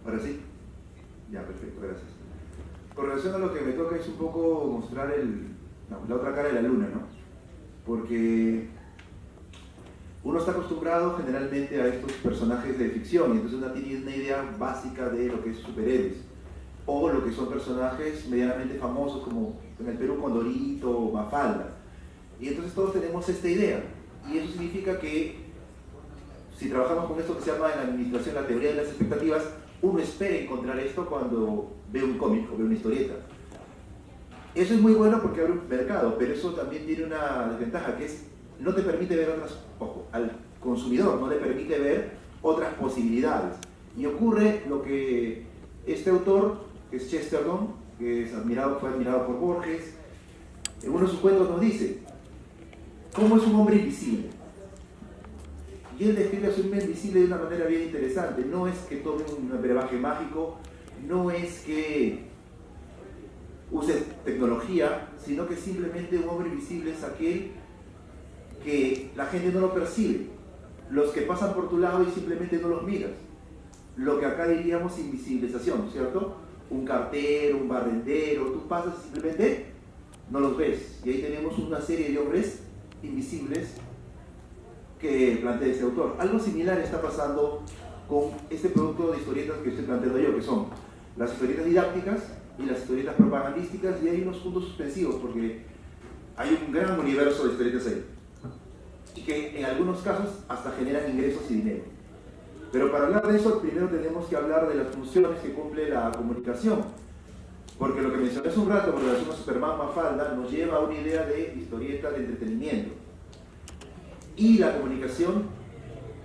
Ahora sí. Ya, perfecto, gracias. Con relación a lo que me toca es un poco mostrar la otra cara de la luna, ¿no? Porque uno está acostumbrado generalmente a estos personajes de ficción y entonces uno tiene una idea básica de lo que es superhéroes o lo que son personajes medianamente famosos como en el Perú Condorito o Mafalda. Y entonces todos tenemos esta idea y eso significa que si trabajamos con esto que se llama en la administración la teoría de las expectativas, uno espera encontrar esto cuando ve un cómic o ve una historieta. Eso es muy bueno porque abre un mercado, pero eso también tiene una desventaja, que es no te permite ver otras, ojo, al consumidor no le permite ver otras posibilidades. Y ocurre lo que este autor, que es Chesterton, que es fue admirado por Borges, en uno de sus cuentos nos dice, ¿cómo es un hombre invisible? Y él describe a su hombre invisible de una manera bien interesante. No es que tome un brebaje mágico, no es que use tecnología, sino que simplemente un hombre invisible es aquel que la gente no lo percibe. Los que pasan por tu lado y simplemente no los miras. Lo que acá diríamos invisibilización, ¿cierto? Un cartero, un barrendero, tú pasas y simplemente no los ves. Y ahí tenemos una serie de hombres invisibles que plantea ese autor. Algo similar está pasando con este producto de historietas que estoy planteando yo, que son las historietas didácticas y las historietas propagandísticas, y hay unos puntos suspensivos porque hay un gran universo de historietas ahí y que en algunos casos hasta generan ingresos y dinero. Pero para hablar de eso primero tenemos que hablar de las funciones que cumple la comunicación, porque lo que mencioné hace un rato con relación a Superman Mafalda nos lleva a una idea de historieta de entretenimiento. Y la comunicación,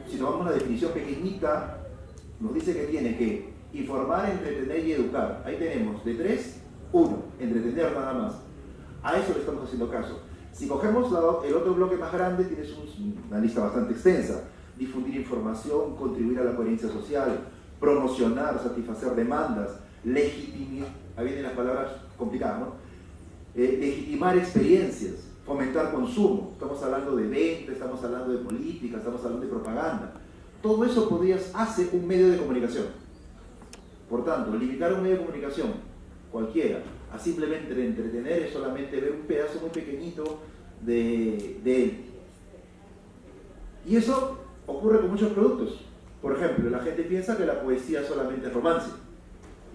si tomamos una definición pequeñita, nos dice que tiene que informar, entretener y educar. Ahí tenemos de 3, 1, entretener nada más. A eso le estamos haciendo caso. Si cogemos el otro bloque más grande, tienes una lista bastante extensa. Difundir información, contribuir a la coherencia social, promocionar, satisfacer demandas, legitimar, ahí vienen las palabras complicadas, ¿no? Legitimar experiencias, fomentar consumo. Estamos hablando de venta, estamos hablando de política, estamos hablando de propaganda. Todo eso hace un medio de comunicación. Por tanto, limitar un medio de comunicación, cualquiera, a simplemente entretener es solamente ver un pedazo muy pequeñito de él. Y eso ocurre con muchos productos. Por ejemplo, la gente piensa que la poesía solamente es romance.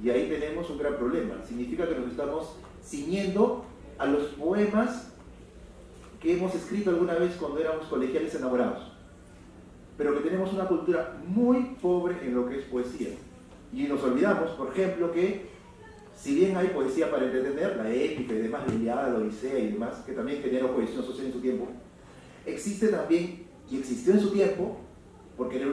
Y ahí tenemos un gran problema. Significa que nos estamos ciñendo a los poemas que hemos escrito alguna vez cuando éramos colegiales enamorados. Pero que tenemos una cultura muy pobre en lo que es poesía. Y nos olvidamos, por ejemplo, que si bien hay poesía para entretener, la épica y demás, la Ilíada, la Odisea y demás, que también generó cohesión social en su tiempo, existe también, y existió en su tiempo, porque era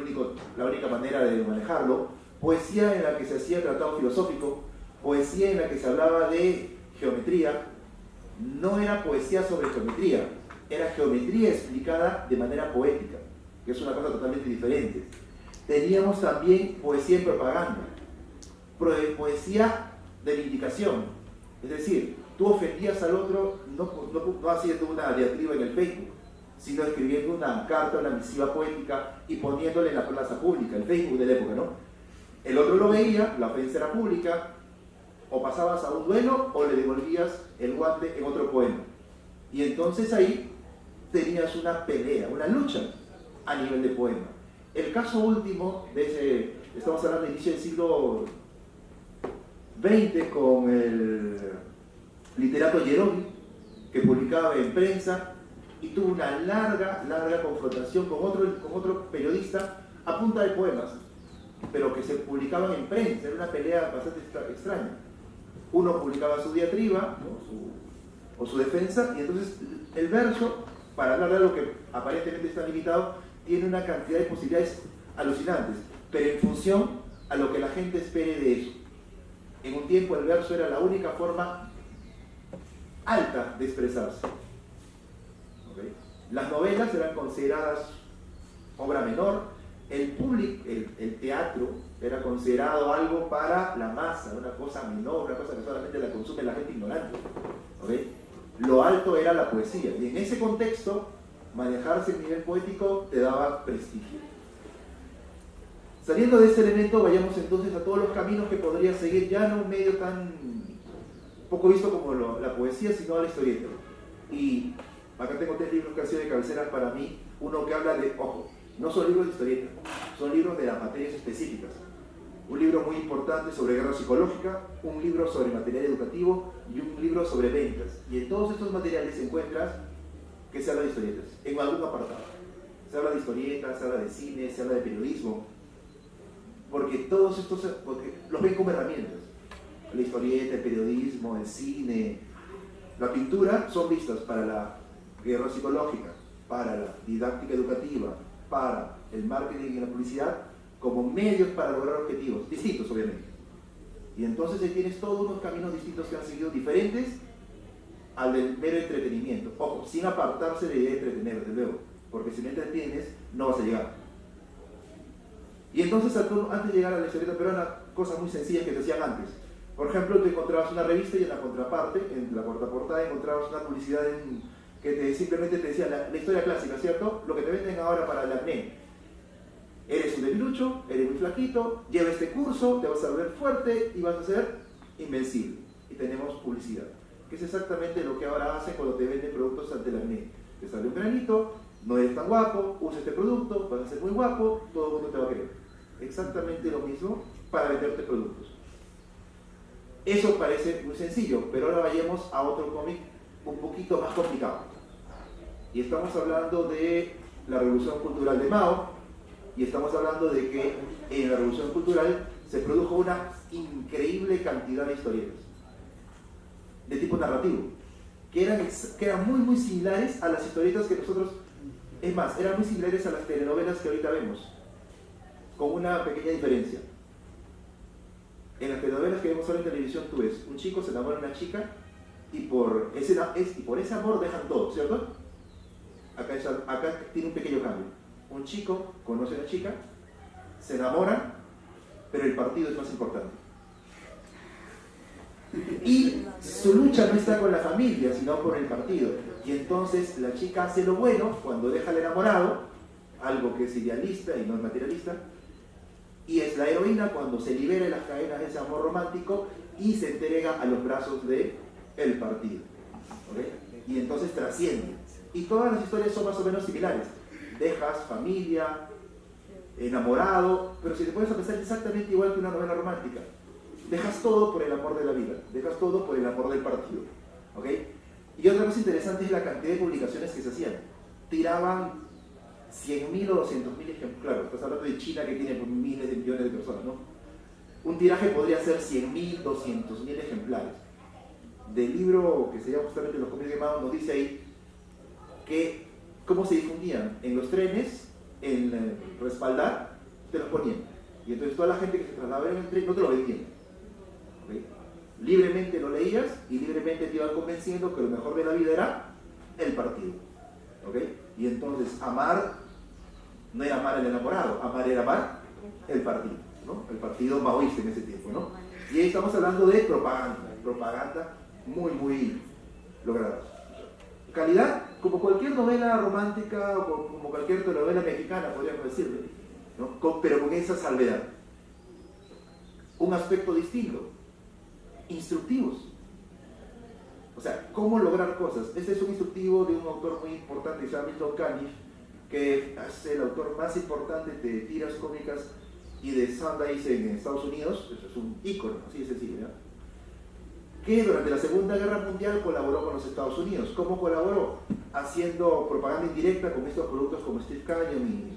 la única manera de manejarlo, poesía en la que se hacía tratado filosófico, poesía en la que se hablaba de geometría. No era poesía sobre geometría, era geometría explicada de manera poética, que es una cosa totalmente diferente. Teníamos también poesía en propaganda, poesía de vindicación, es decir, tú ofendías al otro no haciendo una diatriba en el Facebook, sino escribiendo una carta, una misiva poética y poniéndole en la plaza pública, el Facebook de la época, ¿no? El otro lo veía, la ofensa era pública, o pasabas a un duelo o le devolvías el guante en otro poema. Y entonces ahí tenías una pelea, una lucha a nivel de poema. El caso último estamos hablando de inicio del siglo XX con el literato Yerovi, que publicaba en prensa y tuvo una larga confrontación con otro periodista a punta de poemas, pero que se publicaban en prensa. Era una pelea bastante extraña. Uno publicaba su diatriba, ¿no? o su defensa, y entonces el verso, para hablar de algo que aparentemente está limitado, tiene una cantidad de posibilidades alucinantes, pero en función a lo que la gente espere de eso. En un tiempo el verso era la única forma alta de expresarse. ¿Okay? Las novelas eran consideradas obra menor, el teatro era considerado algo para la masa, una cosa menor, una cosa que solamente la consume la gente ignorante. ¿Okay? Lo alto era la poesía, y en ese contexto manejarse el nivel poético te daba prestigio. Saliendo de ese elemento, vayamos entonces a todos los caminos que podría seguir ya no un medio tan poco visto como la poesía, sino a la historieta. Y acá tengo 3 libros que han sido de cabecera para mí. Uno que habla de, ojo, no son libros de historieta, son libros de las materias específicas. Un libro muy importante sobre guerra psicológica, un libro sobre material educativo y un libro sobre ventas. Y en todos estos materiales encuentras que se habla de historietas, en algún apartado. Se habla de historietas, se habla de cine, se habla de periodismo, porque todos estos los ven como herramientas. La historieta, el periodismo, el cine, la pintura son vistas para la guerra psicológica, para la didáctica educativa, para el marketing y la publicidad, como medios para lograr objetivos, distintos obviamente. Y entonces ahí tienes todos unos caminos distintos que han seguido diferentes al del mero entretenimiento. Ojo, sin apartarse de la idea de entretener, desde luego, porque si no entretienes, no vas a llegar. Y entonces, antes de llegar a la historieta peruana, cosas muy sencillas que se hacían antes. Por ejemplo, tú encontrabas una revista y en la contraparte, en la contraportada, encontrabas una publicidad que simplemente te decía la historia clásica, ¿cierto? Lo que te venden ahora para el acné. Eres un debilucho, eres muy flaquito, lleva este curso, te vas a volver fuerte y vas a ser invencible. Y tenemos publicidad, que es exactamente lo que ahora hacen cuando te venden productos ante el acné. Te sale un granito, no eres tan guapo, usa este producto, vas a ser muy guapo, todo el mundo te va a querer. Exactamente lo mismo para venderte productos. Eso parece muy sencillo, pero ahora vayamos a otro cómic un poquito más complicado. Y estamos hablando de la Revolución Cultural de Mao, y estamos hablando de que en la Revolución Cultural se produjo una increíble cantidad de historietas de tipo narrativo, que eran muy similares a las historietas que nosotros, es más, eran muy similares a las telenovelas que ahorita vemos, con una pequeña diferencia. En las telenovelas que vemos ahora en televisión, tú ves, un chico se enamora de una chica y por ese amor dejan todo, ¿cierto? Acá tiene un pequeño cambio. Un chico conoce a una chica, se enamoran, pero el partido es más importante. Y su lucha no está con la familia, sino por el partido. Y entonces la chica hace lo bueno cuando deja al enamorado, algo que es idealista y no es materialista, y es la heroína cuando se libera de las cadenas de ese amor romántico y se entrega a los brazos del partido. ¿Okay? Y entonces trasciende. Y todas las historias son más o menos similares. Dejas familia, enamorado, pero si te pones a pensar exactamente igual que una novela romántica. Dejas todo por el amor de la vida, dejas todo por el amor del partido. ¿Okay? Y otra cosa interesante es la cantidad de publicaciones que se hacían. Tiraban 100.000 o 200.000 ejemplares. Claro, estás hablando de China que tiene miles de millones de personas, ¿no? Un tiraje podría ser 100.000, 200.000 ejemplares. Del libro que se llama justamente Los cómics de Mao, nos dice ahí que cómo se difundían en los trenes, en respaldar, te los ponían. Y entonces toda la gente que se trasladaba en el tren no te lo vendían. ¿Okay? Libremente lo leías y libremente te iban convenciendo que lo mejor de la vida era el partido. ¿Okay? Y entonces amar no era amar al enamorado, amar era amar el partido, ¿no? El partido maoísta en ese tiempo, ¿no? Y ahí estamos hablando de propaganda muy lograda. Calidad, como cualquier novela romántica o como cualquier telenovela mexicana, podríamos decirle, ¿no? Pero con esa salvedad. Un aspecto distinto, instructivos. O sea, cómo lograr cosas. Este es un instructivo de un autor muy importante que se llama Milton Caniff, que es el autor más importante de tiras cómicas y de Sundice en Estados Unidos. Eso es un ícono, así de sencillo, ¿ya? Que durante la Segunda Guerra Mundial colaboró con los Estados Unidos. ¿Cómo colaboró? Haciendo propaganda indirecta con estos productos como Steve Canyon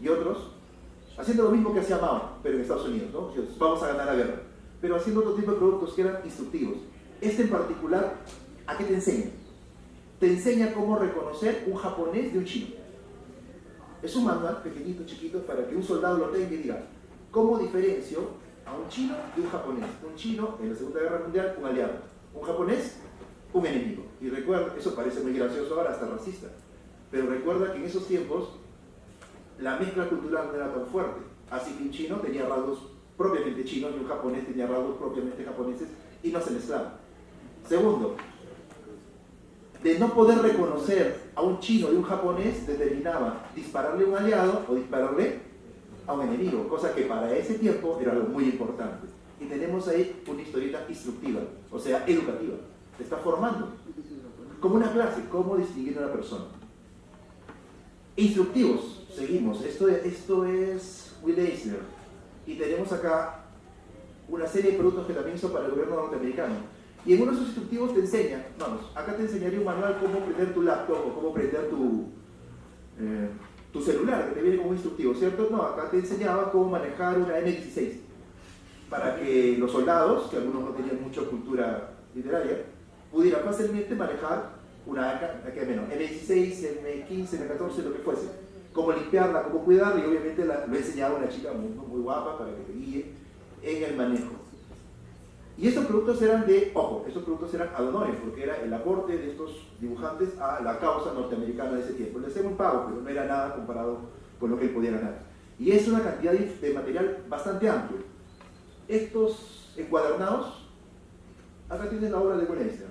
y otros, haciendo lo mismo que hacía Mao, pero en Estados Unidos, ¿no? Vamos a ganar la guerra, pero haciendo otro tipo de productos que eran instructivos. Este en particular, ¿a qué te enseña? Te enseña cómo reconocer un japonés de un chino. Es un manual pequeñito, chiquito, para que un soldado lo tenga y diga, ¿cómo diferencio a un chino de un japonés? Un chino, en la Segunda Guerra Mundial, un aliado. Un japonés, un enemigo. Y recuerda, eso parece muy gracioso ahora, hasta racista, pero recuerda que en esos tiempos la mezcla cultural no era tan fuerte. Así que un chino tenía rasgos propiamente chinos y un japonés tenía rasgos propiamente japoneses y no se mezclaban. Segundo, de no poder reconocer a un chino de un japonés, determinaba dispararle a un aliado o dispararle a un enemigo, cosa que para ese tiempo era algo muy importante. Y tenemos ahí una historieta instructiva, o sea, educativa. Te está formando. Como una clase, cómo distinguir a una persona. Instructivos, seguimos. Esto es Will Eisner. Y tenemos acá una serie de productos que también son para el gobierno norteamericano. Y en uno de esos instructivos te enseña, vamos, acá te enseñaría un manual cómo prender tu laptop o cómo prender tu celular, que te viene como un instructivo, ¿cierto? No, acá te enseñaba cómo manejar una M16 para que los soldados, que algunos no tenían mucha cultura literaria, pudieran fácilmente manejar una M16, M15, M14, lo que fuese. Cómo limpiarla, cómo cuidarla, y obviamente lo enseñaba una chica muy guapa para que te guíe en el manejo. Y estos productos eran estos productos eran ad honorem, porque era el aporte de estos dibujantes a la causa norteamericana de ese tiempo. Le hacían un pago, pero no era nada comparado con lo que él podía ganar. Y es una cantidad de material bastante amplio. Estos encuadernados, acá tienes la obra de Will Eisner,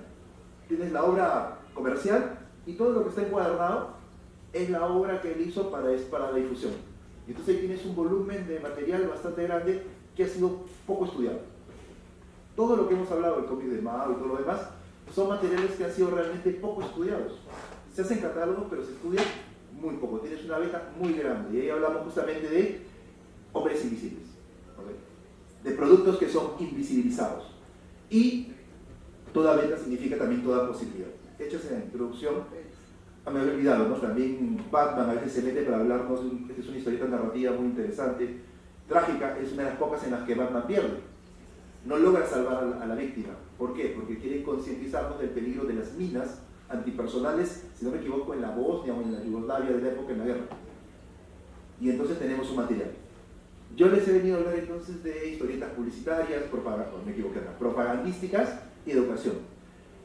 tienes la obra comercial, y todo lo que está encuadernado es la obra que él hizo para la difusión. Y entonces ahí tienes un volumen de material bastante grande que ha sido poco estudiado. Todo lo que hemos hablado del cómic de Mao y todo lo demás son materiales que han sido realmente poco estudiados. Se hacen catálogos, pero se estudian muy poco. Tienes una beta muy grande. Y ahí hablamos justamente de hombres invisibles, ¿okay? De productos que son invisibilizados. Y toda beta significa también toda posibilidad. Hechas en la introducción, me había olvidado, ¿no? También Batman a veces se mete para hablarnos. Esta es una historieta narrativa muy interesante. Trágica, es una de las pocas en las que Batman pierde. No logra salvar a la víctima. ¿Por qué? Porque quiere concientizarnos del peligro de las minas antipersonales, si no me equivoco, en la Bosnia o en la Yugoslavia de la época en la guerra. Y entonces tenemos un material. Yo les he venido a hablar entonces de historietas publicitarias, propagandísticas y educación.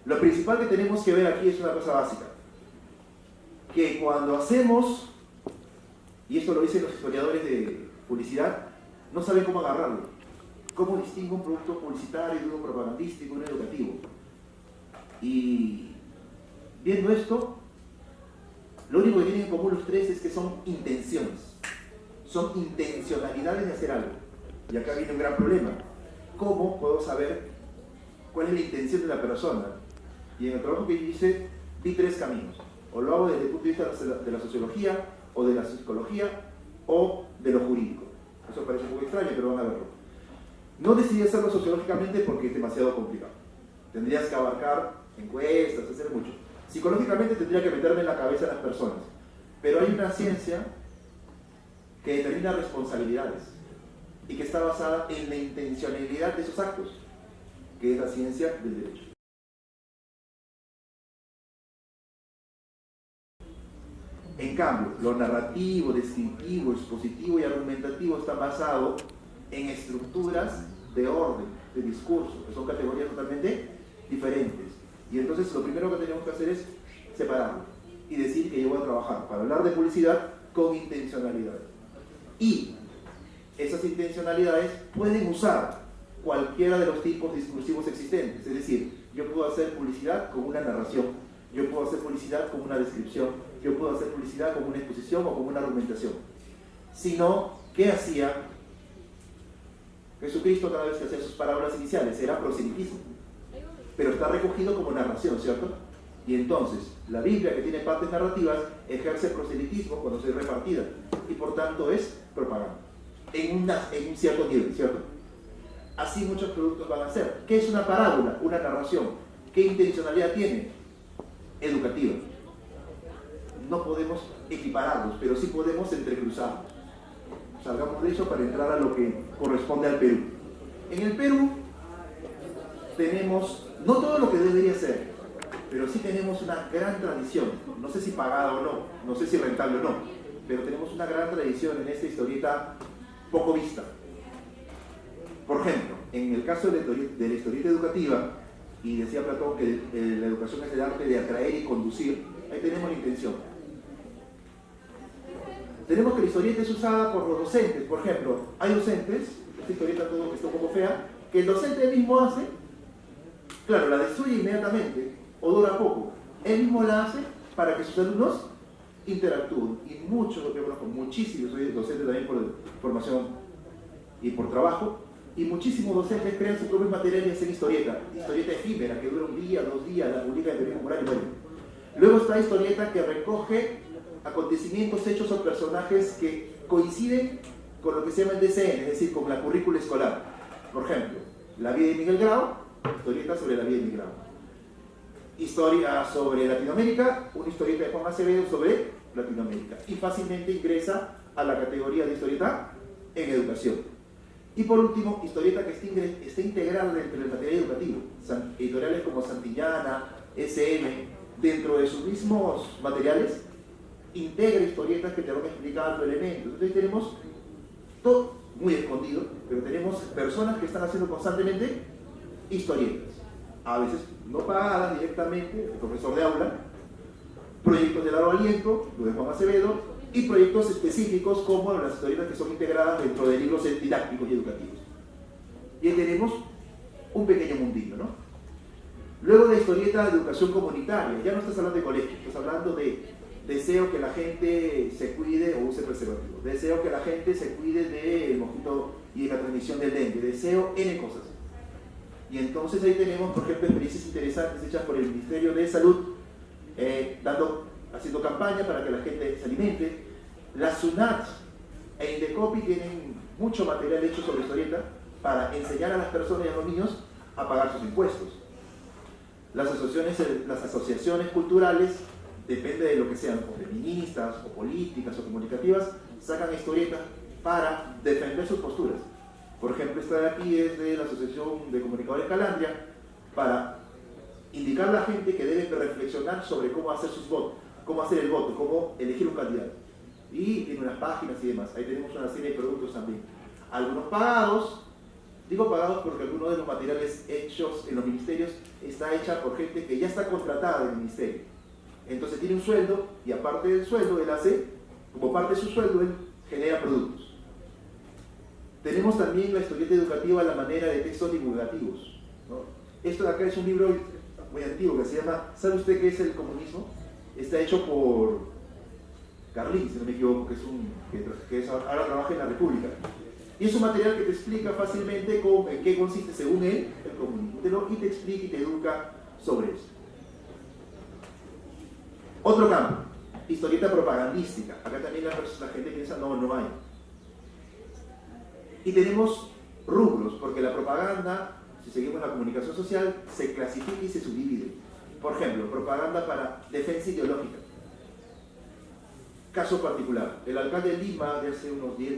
Lo principal que tenemos que ver aquí es una cosa básica. Que cuando hacemos, y esto lo dicen los historiadores de publicidad, no saben cómo agarrarlo. ¿Cómo distingo un producto publicitario de uno propagandístico, uno educativo? Y viendo esto, lo único que tienen en común los tres es que son intenciones. Son intencionalidades de hacer algo. Y acá viene un gran problema. ¿Cómo puedo saber cuál es la intención de la persona? Y en el trabajo que yo hice, vi tres caminos. O lo hago desde el punto de vista de la sociología, o de la psicología, o de lo jurídico. Eso parece un poco extraño, pero van a verlo. No decidí hacerlo sociológicamente porque es demasiado complicado. Tendrías que abarcar encuestas, hacer mucho. Psicológicamente tendría que meterme en la cabeza de las personas. Pero hay una ciencia que determina responsabilidades y que está basada en la intencionalidad de esos actos, que es la ciencia del derecho. En cambio, lo narrativo, descriptivo, expositivo y argumentativo está basado en estructuras de orden, de discurso, que son categorías totalmente diferentes. Y entonces lo primero que tenemos que hacer es separarlo y decir que yo voy a trabajar para hablar de publicidad con intencionalidad. Y esas intencionalidades pueden usar cualquiera de los tipos discursivos existentes. Es decir, yo puedo hacer publicidad con una narración, yo puedo hacer publicidad con una descripción, yo puedo hacer publicidad con una exposición o con una argumentación. Sino, ¿qué hacía Jesucristo cada vez que hacía sus parábolas iniciales? Era proselitismo, pero está recogido como narración, ¿cierto? Y entonces, la Biblia, que tiene partes narrativas, ejerce proselitismo cuando se repartida, y por tanto es propaganda, en un cierto nivel, ¿cierto? Así muchos productos van a ser. ¿Qué es una parábola? Una narración. ¿Qué intencionalidad tiene? Educativa. No podemos equipararlos, pero sí podemos entrecruzarlos. Salgamos de eso para entrar a lo que corresponde al Perú. En el Perú tenemos, no todo lo que debería ser, pero sí tenemos una gran tradición, no sé si pagada o no, no sé si rentable o no, pero tenemos una gran tradición en esta historieta poco vista. Por ejemplo, en el caso de la historieta educativa, y decía Platón que la educación es el arte de atraer y conducir, ahí tenemos la intención. Tenemos que la historieta es usada por los docentes. Por ejemplo, hay docentes, esta historieta todo que está un poco fea, que el docente mismo hace, claro, la destruye inmediatamente, o dura poco. Él mismo la hace para que sus alumnos interactúo y muchos, lo que conozco, muchísimos, soy docente también por formación y por trabajo, y muchísimos docentes crean sus propios materiales y hacen historieta efímera que dura un día, 2 días, la publica en el periódico Popular y bueno. Luego está historieta que recoge acontecimientos, hechos o personajes que coinciden con lo que se llama el DCN, es decir, con la currícula escolar. Por ejemplo, la vida de Miguel Grau, historieta sobre la vida de Miguel Grau. Historia sobre Latinoamérica, una historieta de Juan Acevedo sobre Latinoamérica. Y fácilmente ingresa a la categoría de historieta en educación. Y por último, historieta que esté integrada dentro del material educativo. Editoriales como Santillana, SM, dentro de sus mismos materiales, integra historietas que te van explicando elementos. Entonces tenemos todo muy escondido, pero tenemos personas que están haciendo constantemente historietas. A veces no pagadas directamente, el profesor de aula, proyectos de largo aliento, lo de Juan Acevedo, y proyectos específicos como las historietas que son integradas dentro de libros didácticos y educativos. Y ahí tenemos un pequeño mundillo, ¿no? Luego de historieta de educación comunitaria, ya no estás hablando de colegio, estás hablando de deseo que la gente se cuide o use preservativo, deseo que la gente se cuide del mosquito y de la transmisión del dengue, deseo N cosas. Y entonces ahí tenemos, por ejemplo, experiencias interesantes hechas por el Ministerio de Salud, haciendo campaña para que la gente se alimente. La SUNAT e Indecopi tienen mucho material hecho sobre historieta para enseñar a las personas y a los niños a pagar sus impuestos. Las asociaciones culturales, depende de lo que sean, o feministas, o políticas, o comunicativas, sacan historietas para defender sus posturas. Por ejemplo, esta de aquí es de la Asociación de Comunicadores Calandria, para indicar a la gente que debe reflexionar sobre cómo hacer sus votos, cómo hacer el voto, cómo elegir un candidato. Y tiene unas páginas y demás. Ahí tenemos una serie de productos también. Algunos pagados, digo pagados porque algunos de los materiales hechos en los ministerios está hecha por gente que ya está contratada en el ministerio. Entonces tiene un sueldo y aparte del sueldo él hace, como parte de su sueldo, él genera productos. Tenemos también la historieta educativa a la manera de textos divulgativos, ¿no? Esto de acá es un libro muy antiguo que se llama ¿sabe usted qué es el comunismo? Está hecho por Carlín, si no me equivoco, que ahora trabaja en la República. Y es un material que te explica fácilmente en qué consiste, según él, el comunismo. Y te explica y te educa sobre eso. Otro campo, historieta propagandística. Acá también la gente piensa, no hay. Y tenemos rubros, porque la propaganda, si seguimos la comunicación social, se clasifica y se subdivide. Por ejemplo, propaganda para defensa ideológica. Caso particular, el alcalde de Lima de hace unos 10,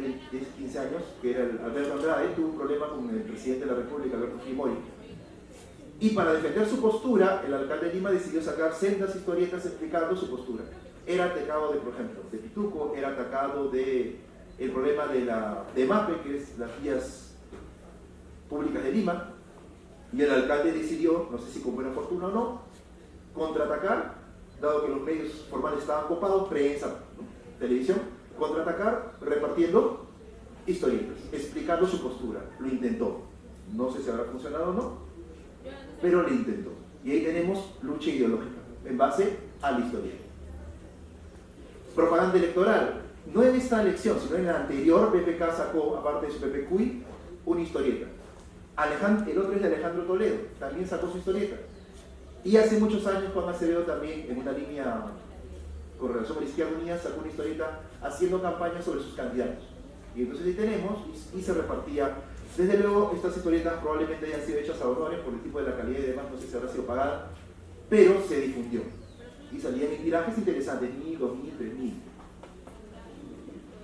15 años, que era el Alberto Andrade, tuvo un problema con el presidente de la República, Alberto Fujimori. Y para defender su postura, el alcalde de Lima decidió sacar sendas historietas explicando su postura. Era atacado por ejemplo, de Pituco, era atacado de el problema de MAPE, que es las vías públicas de Lima, y el alcalde decidió, no sé si con buena fortuna o no, contraatacar, dado que los medios formales estaban copados, prensa, ¿no? Televisión, contraatacar repartiendo historietas, explicando su postura. Lo intentó. No sé si habrá funcionado o no, pero lo intentó. Y ahí tenemos lucha ideológica, en base a la historieta. Propaganda electoral. No en esta elección, sino en la anterior, PPK sacó, aparte de su PPQI, una historieta. El otro es de Alejandro Toledo, también sacó su historieta. Y hace muchos años Juan Acevedo también, en una línea con relación a la Izquierda Unida, sacó una historieta haciendo campaña sobre sus candidatos. Y entonces ahí tenemos, y se repartía. Desde luego, estas historietas probablemente hayan sido hechas a honores por el tipo de la calidad y demás, no sé si habrá sido pagada, pero se difundió. Y salían en tirajes interesantes, 1000, 2000, 3000.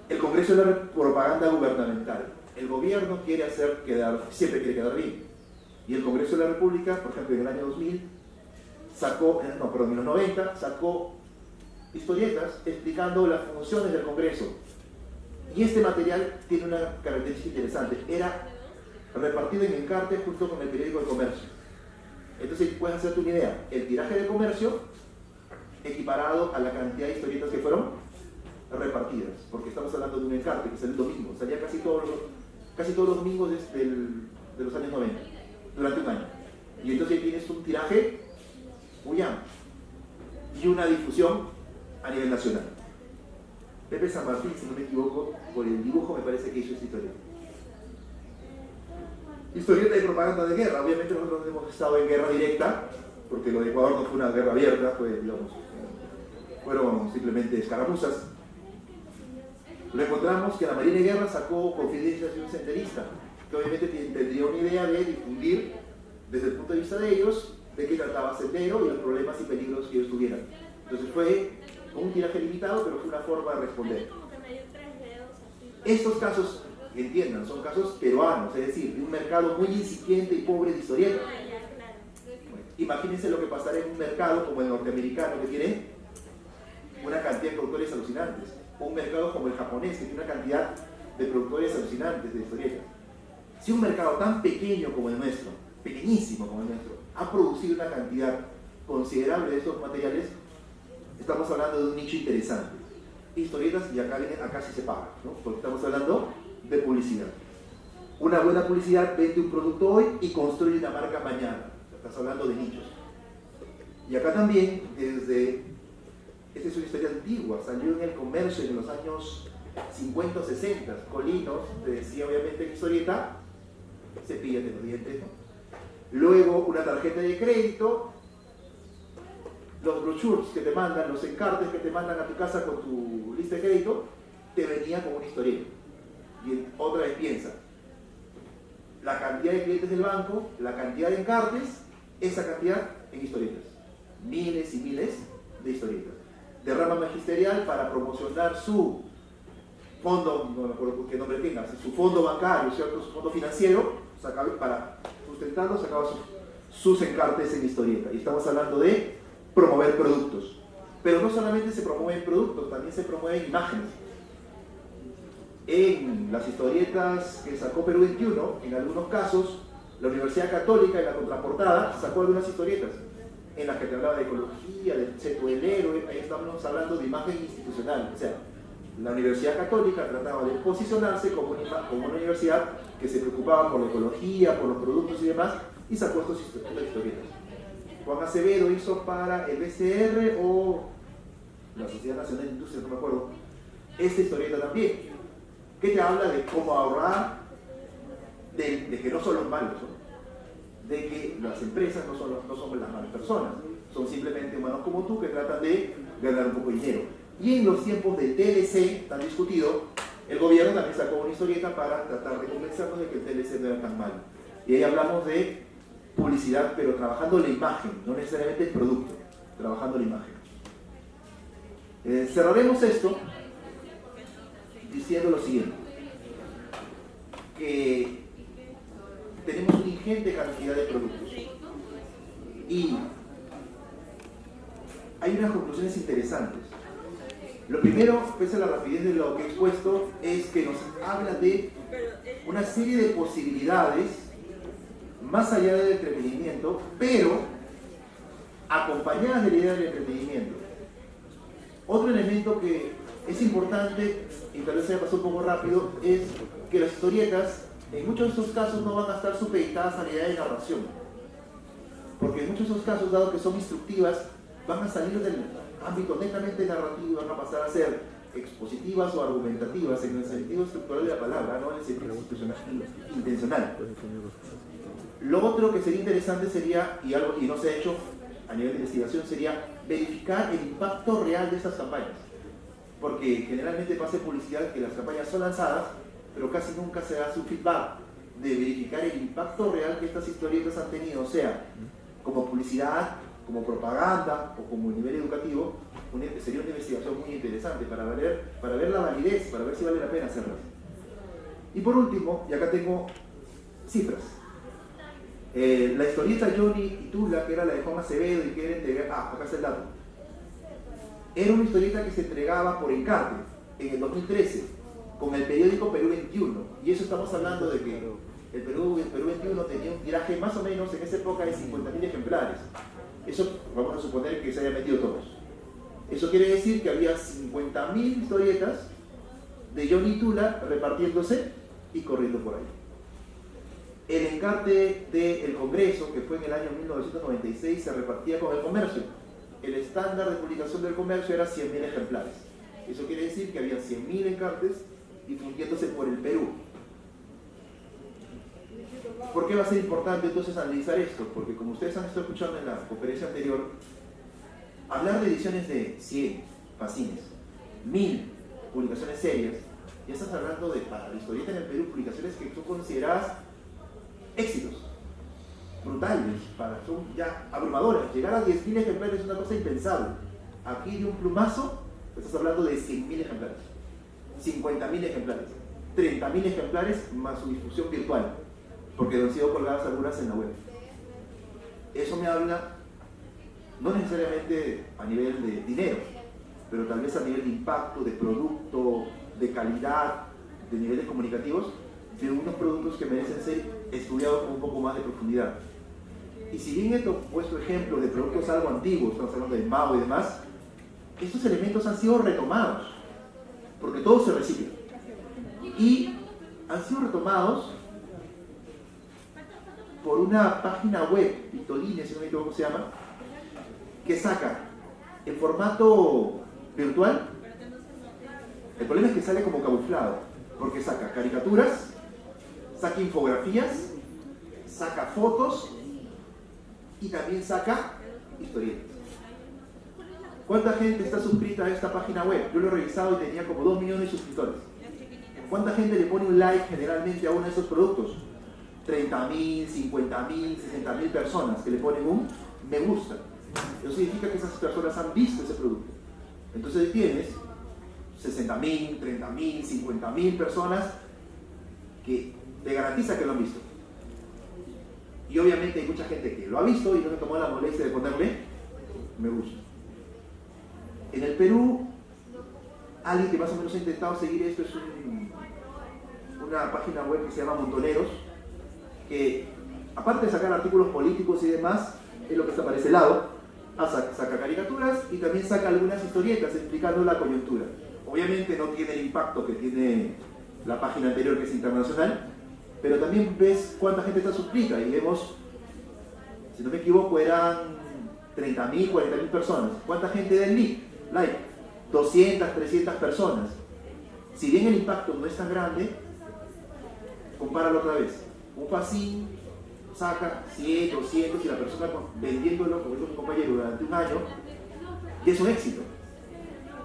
El Congreso de la propaganda gubernamental. El gobierno siempre quiere quedar bien. Y el Congreso de la República, por ejemplo, en el año 2000, en los 90, sacó historietas explicando las funciones del Congreso. Y este material tiene una característica interesante. Era repartido en encarte junto con el periódico de Comercio. Entonces puedes hacerte una idea. El tiraje de Comercio equiparado a la cantidad de historietas que fueron repartidas. Porque estamos hablando de un encarte que salió el domingo. Salía casi todos los domingos de los años 90, durante un año. Y entonces tienes un tiraje muy amplio y una difusión a nivel nacional. Pepe San Martín, si no me equivoco, por el dibujo me parece que hizo esta historieta. Historieta y propaganda de guerra. Obviamente nosotros hemos estado en guerra directa, porque lo de Ecuador no fue una guerra abierta, fueron simplemente escaramuzas. Lo encontramos que la Marina de Guerra sacó Confidencias de un senderista, que obviamente tendría una idea de difundir desde el punto de vista de ellos, de qué trataba Sendero y los problemas y peligros que ellos tuvieran. Entonces fue un tiraje limitado, pero fue una forma de responder. Estos casos, entiendan, son casos peruanos, es decir, de un mercado muy incipiente y pobre de historietas. Imagínense lo que pasará en un mercado como el norteamericano, que tiene una cantidad de productores alucinantes, o un mercado como el japonés, que tiene una cantidad de productores alucinantes de historietas. Si un mercado tan pequeño como el nuestro, pequeñísimo como el nuestro, ha producido una cantidad considerable de estos materiales, estamos hablando de un nicho interesante. Historietas, y acá sí se paga, ¿no? Porque estamos hablando de publicidad. Una buena publicidad vende un producto hoy y construye una marca mañana. Estás hablando de nichos. Y acá también, esta es una historia antigua, salió en el comercio en los años 50 o 60. Colinos te decía obviamente en historieta, cepíllate los dientes, ¿no? Luego una tarjeta de crédito, los brochures que te mandan, los encartes que te mandan a tu casa con tu lista de crédito, te venían con una historieta. Y otra vez piensa, la cantidad de clientes del banco, la cantidad de encartes, esa cantidad en historietas. Miles y miles de historietas. De rama magisterial para promocionar su fondo, no me acuerdo qué nombre tenga, su fondo bancario, ¿cierto? Su fondo financiero, para sustentarlo, sacaba sus encartes en historieta. Y estamos hablando de promover productos. Pero no solamente se promueven productos, también se promueven imágenes. En las historietas que sacó Perú 21, en algunos casos, la Universidad Católica en la contraportada sacó algunas historietas en las que te hablaba de ecología, del Seto del Héroe. Ahí estamos hablando de imagen institucional. O sea, la Universidad Católica trataba de posicionarse como una universidad que se preocupaba por la ecología, por los productos y demás, y sacó estas historietas. Juan Acevedo hizo para el BCR o la Sociedad Nacional de Industria, no me acuerdo, esta historieta también, que te habla de cómo ahorrar, de que no son los malos, ¿no? De que las empresas no son las malas personas, son simplemente humanos como tú que tratan de ganar un poco de dinero. Y en los tiempos del TLC, tan discutido, el gobierno también sacó una historieta para tratar de convencernos de que el TLC no era tan malo. Y ahí hablamos de publicidad, pero trabajando la imagen, no necesariamente el producto, trabajando la imagen. Cerraremos esto diciendo lo siguiente, que tenemos una ingente cantidad de productos y hay unas conclusiones interesantes. Lo primero, pese a la rapidez de lo que he expuesto, es que nos habla de una serie de posibilidades más allá del entretenimiento, pero acompañadas de la idea del entretenimiento. Otro elemento que es importante, y tal vez se haya pasado un poco rápido, es que las historietas, en muchos de estos casos, no van a estar supeditadas a la idea de narración. Porque en muchos de estos casos, dado que son instructivas, van a salir del ámbito netamente narrativo, van a pasar a ser expositivas o argumentativas en el sentido estructural de la palabra, no en el sentido intencional. Lo otro que sería interesante sería, y algo que no se ha hecho a nivel de investigación, sería verificar el impacto real de estas campañas. Porque generalmente pasa en publicidad que las campañas son lanzadas, pero casi nunca se hace un feedback de verificar el impacto real que estas historietas han tenido, o sea, como publicidad, como propaganda o como nivel educativo. Sería una investigación muy interesante para ver la validez, para ver si vale la pena hacerlas. Y por último, y acá tengo cifras. La historieta Johnny y Tula, que era la de Juan Acevedo y que era entregada, acá está el dato. Era una historieta que se entregaba por encargo en el 2013 con el periódico Perú 21, y eso estamos hablando de que el Perú 21 tenía un tiraje más o menos en esa época de 50.000 ejemplares. Eso vamos a suponer que se hayan metido todos. Eso quiere decir que había 50.000 historietas de Johnny y Tula repartiéndose y corriendo por ahí. El encarte del Congreso, que fue en el año 1996, se repartía con el comercio. El estándar de publicación del comercio era 100.000 ejemplares. Eso quiere decir que había 100.000 encartes difundiéndose por el Perú. ¿Por qué va a ser importante entonces analizar esto? Porque como ustedes han estado escuchando en la conferencia anterior, hablar de ediciones de 100 fanzines, 1000 publicaciones serias, ya estás hablando de, para la historieta en el Perú, publicaciones que son consideradas éxitos, brutales, son ya abrumadoras. Llegar a 10.000 ejemplares es una cosa impensable. Aquí de un plumazo estás hablando de 100.000 ejemplares, 50.000 ejemplares, 30.000 ejemplares más su difusión virtual, porque han sido colgadas algunas en la web. Eso me habla, no necesariamente a nivel de dinero, pero tal vez a nivel de impacto, de producto, de calidad, de niveles comunicativos, de unos productos que merecen ser estudiados con un poco más de profundidad. Y si bien he puesto ejemplos de productos algo antiguos, estamos hablando de Mao y demás, estos elementos han sido retomados, porque todo se recicla. Y han sido retomados por una página web, Vitoline, si no me equivoco cómo se llama, que saca en formato virtual. El problema es que sale como camuflado, porque saca caricaturas, saca infografías, saca fotos y también saca historietas. ¿Cuánta gente está suscrita a esta página web? Yo lo he revisado y tenía como 2 millones de suscriptores. ¿Cuánta gente le pone un like generalmente a uno de esos productos? 30.000, 50.000, 60.000 personas que le ponen un me gusta. Eso significa que esas personas han visto ese producto. Entonces tienes 60.000, 30.000, 50.000 personas que te garantiza que lo han visto. Y obviamente hay mucha gente que lo ha visto y no se tomó la molestia de ponerle me gusta. En el Perú, alguien que más o menos ha intentado seguir esto es una página web que se llama Montoneros, que aparte de sacar artículos políticos y demás, es lo que está para ese lado, saca caricaturas y también saca algunas historietas explicando la coyuntura. Obviamente no tiene el impacto que tiene la página anterior, que es internacional, pero también ves cuánta gente está suscrita y vemos, si no me equivoco, eran 30.000, 40.000 personas. ¿Cuánta gente da el like? 200, 300 personas. Si bien el impacto no es tan grande, compáralo otra vez. Un fanzine saca 100, 200 y la persona vendiéndolo, como dijo mi compañero, durante un año, y es un éxito.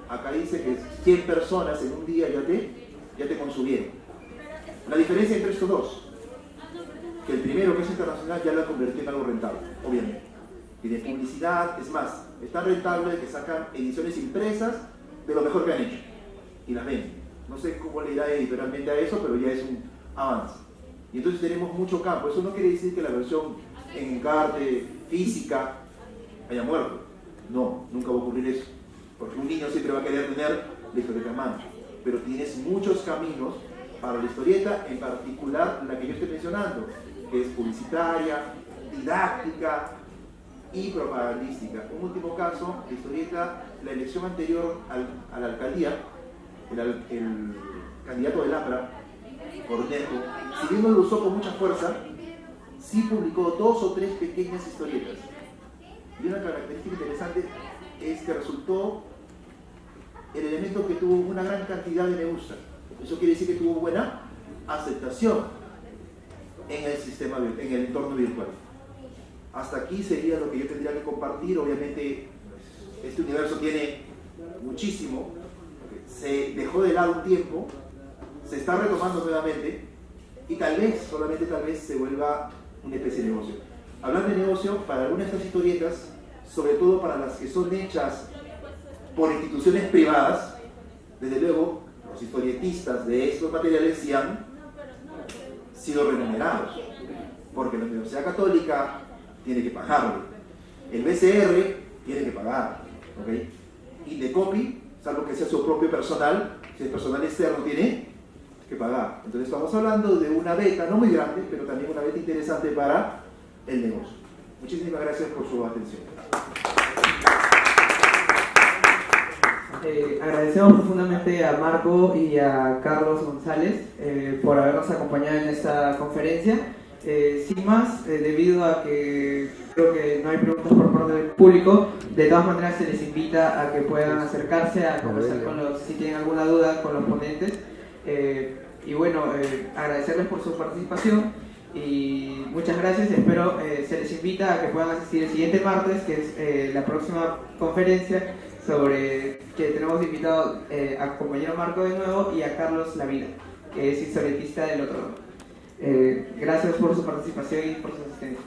Acá dice que 100 personas en un día ya te consumieron. La diferencia entre estos dos, que el primero, que es internacional, ya lo ha convertido en algo rentable, obviamente. Tiene publicidad, es más, es tan rentable que sacan ediciones impresas de lo mejor que han hecho y las venden. No sé cómo le irá editorialmente a eso, pero ya es un avance. Y entonces tenemos mucho campo. Eso no quiere decir que la versión en encarte, física, haya muerto. No, nunca va a ocurrir eso. Porque un niño siempre va a querer tener la historieta en mano. Pero tienes muchos caminos para la historieta, en particular la que yo estoy mencionando, que es publicitaria, didáctica y propagandística. Un último caso, la historieta, la elección anterior a la alcaldía, el candidato del APRA, Cornejo, si bien no lo usó con mucha fuerza, sí publicó 2 o 3 pequeñas historietas. Y una característica interesante es que resultó el elemento que tuvo una gran cantidad de me gusta. Eso quiere decir que tuvo buena aceptación en el sistema, en el entorno virtual. Hasta aquí sería lo que yo tendría que compartir. Obviamente este universo tiene muchísimo, se dejó de lado un tiempo, se está retomando nuevamente y tal vez, solamente tal vez, se vuelva una especie de negocio. Hablando de negocio, para algunas de estas historietas, sobre todo para las que son hechas por instituciones privadas, desde luego los historietistas de estos materiales sí han sido remunerados, porque la Universidad Católica tiene que pagarle, el BCR tiene que pagar, ¿okay? Indecopy, salvo que sea su propio personal, si es personal externo, tiene que pagar. Entonces estamos hablando de una beta, no muy grande, pero también una beta interesante para el negocio. Muchísimas gracias por su atención. Agradecemos profundamente a Marco y a Carlos González por habernos acompañado en esta conferencia. Sin más, debido a que creo que no hay preguntas por parte del público, de todas maneras se les invita a que puedan acercarse a conversar con los, si tienen alguna duda, con los ponentes. Y bueno, agradecerles por su participación y muchas gracias. Espero se les invita a que puedan asistir el siguiente martes, que es la próxima conferencia, sobre que tenemos invitado a compañero Marco de nuevo y a Carlos Lavila, que es historietista del otro lado. Gracias por su participación y por su asistencia.